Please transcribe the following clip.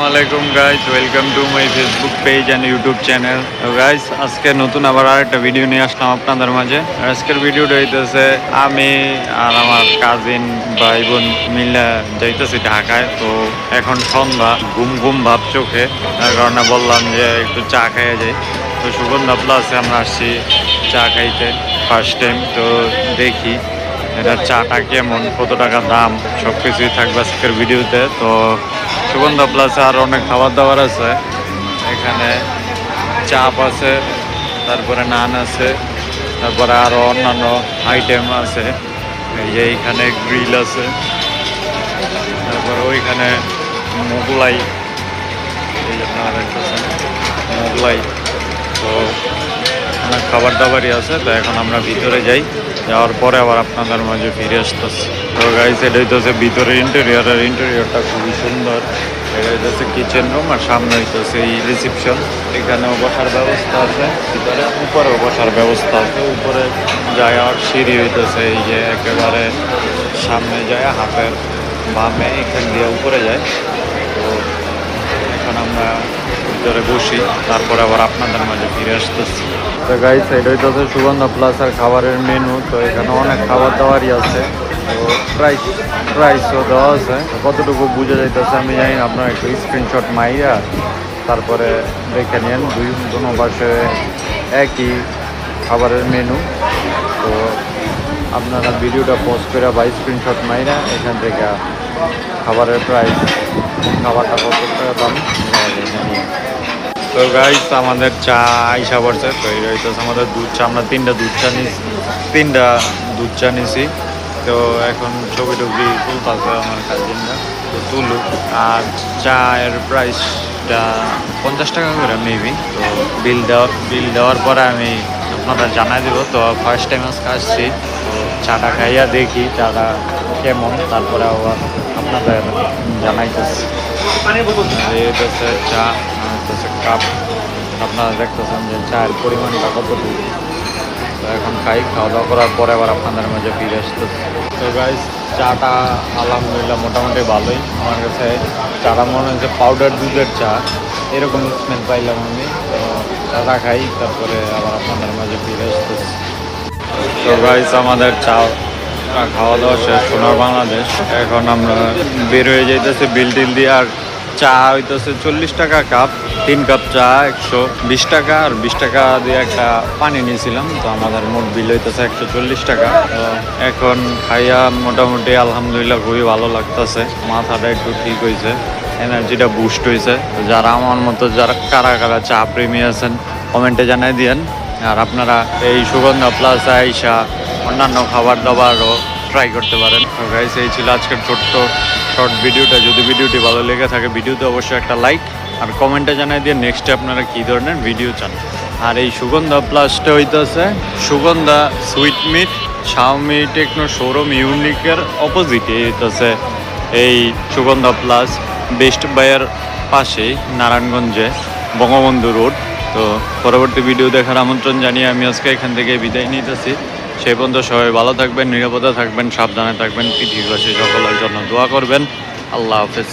আসসালামু guys, welcome to my Facebook page and YouTube channel. তো guys, আজকে নতুন আবার আরেকটা ভিডিও নিয়ে আসলাম আপনাদের মাঝে। আজকের ভিডিওটা হইতেছে আমি আর আমার কাজিন ভাই বোন মিলে যাইতেছি ঢাকায়। তো এখন সন্ধ্যা, ঘুম ঘুম ভাব চোখে, তার কারণে বললাম যে একটু চা খাইয়ে যাই। তো সুগন্ধা প্লাসে আমরা আসছি চা খাইতে ফার্স্ট টাইম। তো দেখি এটার চাটা কেমন, কত টাকা দাম, সব কিছুই থাকবে আজকের ভিডিওতে। তো সুগন্ধা প্লাসে আর অনেক খাবার দাবার আছে, এখানে চাপ আছে, তারপরে নান আছে, তারপরে আরও অন্যান্য আইটেম আছে। এই যে এইখানে গ্রিল আছে, তারপরে ওইখানে মোগলাই, এই যে আপনারা দেখতেছেন মোগলাই। তো অনেক খাবার দাবারই আছে। তো এখন আমরা ভিতরে যাই, যাওয়ার পরে আবার আপনাদের মাঝে ফিরে আসতেছি। তো গাইস, এটা হইতেছে ভিতরের ইন্টেরিয়র, আর ইন্টেরিয়রটা খুবই সুন্দর। এটা হইতেছে কিচেন রুম, আর সামনে হইতেছে এই রিসেপশন। এখানেও বসার ব্যবস্থা আছে, ভিতরে উপরেও বসার ব্যবস্থা আছে। উপরে যায় আর সিঁড়ি হইতেছে এই যে একেবারে সামনে যায়, হাতের বামে এখান দিয়ে উপরে যায়। তো এখন আমরা ভিতরে বসি, তারপরে আবার আপনাদের মাঝে ফিরে আসতেছি। তো গাইস, এটা হইতেছে সুগন্ধা প্লাসার খাবারের মেনু। তো এখানে অনেক খাবার দাবারই আছে। তো প্রাইসও দেওয়া আছে, কতটুকু বুঝে যাইতেছে আমি জানি না, আপনারা একটু স্ক্রিনশট মাইরা তারপরে দেখে নেন। দুনো পাশে একই খাবারের মেনু। তো আপনারা ভিডিওটা পোস্ট করে বা স্ক্রিনশট মাইরা এখান থেকে খাবারের প্রাইস, খাবারটা কত টাকা দাম জানি। তো গাইস, আমাদের চা আইসা পড়ছে। তো এই হইতেছে আমাদের দুধ চা। আমরা তিনটা দুধ চা নিছি। তো এখন ছবি টবি তুলতেছে আমার কাজিনরা, তো তুলুক। আর চায়ের প্রাইসটা 50 টাকা করে মেবি। তো বিল দেওয়ার পরে আমি আপনারা জানাই দেব। তো ফার্স্ট টাইম আজকে আসছি, তো চাটা খাইয়া দেখি চাটা কেমন, তারপরে আবার আপনাদের জানাইতেছি। হইতেছে চা, হইতেছে কাপ। আপনারা দেখতেছেন যে চায়ের পরিমাণটা কতটুকু। তো এখন খাওয়া দাওয়া করার পরে আবার আপনাদের মাঝে ফিরে আসতেছে। তো গাইস, চাটা আলহামদুলিল্লাহ মোটামুটি ভালোই। আমার কাছে চাটা মনে হচ্ছে পাউডার দুধের চা, এরকম স্মেল পাইলাম আমি। তো চাটা খাই, তারপরে আবার আপনাদের মাঝে ফিরে আসতেছে। তো গাইস, আমাদের চা খাওয়া দাওয়া শেষ, সোনার বাংলাদেশ। এখন আমরা বের হয়ে যাইতেছি বিল টিল দিয়ে। আর চা হইতেছে 40 টাকা কাপ, 3 কাপ চা 120 টাকা, আর 20 টাকা দিয়ে একটা পানি নিয়েছিলাম। তো আমাদের মোট বিল হইতেছে 140 টাকা। তো এখন খাইয়া মোটামুটি আলহামদুলিল্লাহ খুবই ভালো লাগতেছে, মাথাটা একটু ঠিক হয়েছে, এনার্জিটা বুস্ট হয়েছে। যারা আমার মতো কারা কারা চা প্রেমী আছেন কমেন্টে জানাই দিয়েন। আর আপনারা এই সুগন্ধা প্লাস আইসা অন্যান্য খাবার দাবারও ট্রাই করতে পারেন। গাইস, এই ছিল আজকের ছোট্ট শর্ট ভিডিওটা। যদি ভিডিওটি ভালো লেগে থাকে ভিডিওতে অবশ্যই একটা লাইক আর কমেন্টে জানাই দিয়ে নেক্সটে আপনারা কী ধরনের ভিডিও চান। আর এই সুগন্ধা প্লাসটা হইতেছে Sugandha sweet meet, Xiaomi Tecno showroom ইউনিকের অপোজিটে হইতেছে এই সুগন্ধা প্লাস, বেস্ট বাইয়ের পাশেই, নারায়ণগঞ্জে, বঙ্গবন্ধু রোড। তো পরবর্তী ভিডিও দেখার আমন্ত্রণ জানিয়ে আমি আজকে এখান থেকে বিদায় নিতেছি। সেই পর্যন্ত সবাই ভালো থাকবেন, নিরাপদে থাকবেন, সাবধানে থাকবেন, পৃথিবীবাসী সকলের জন্য দোয়া করবেন। আল্লাহ হাফেজ।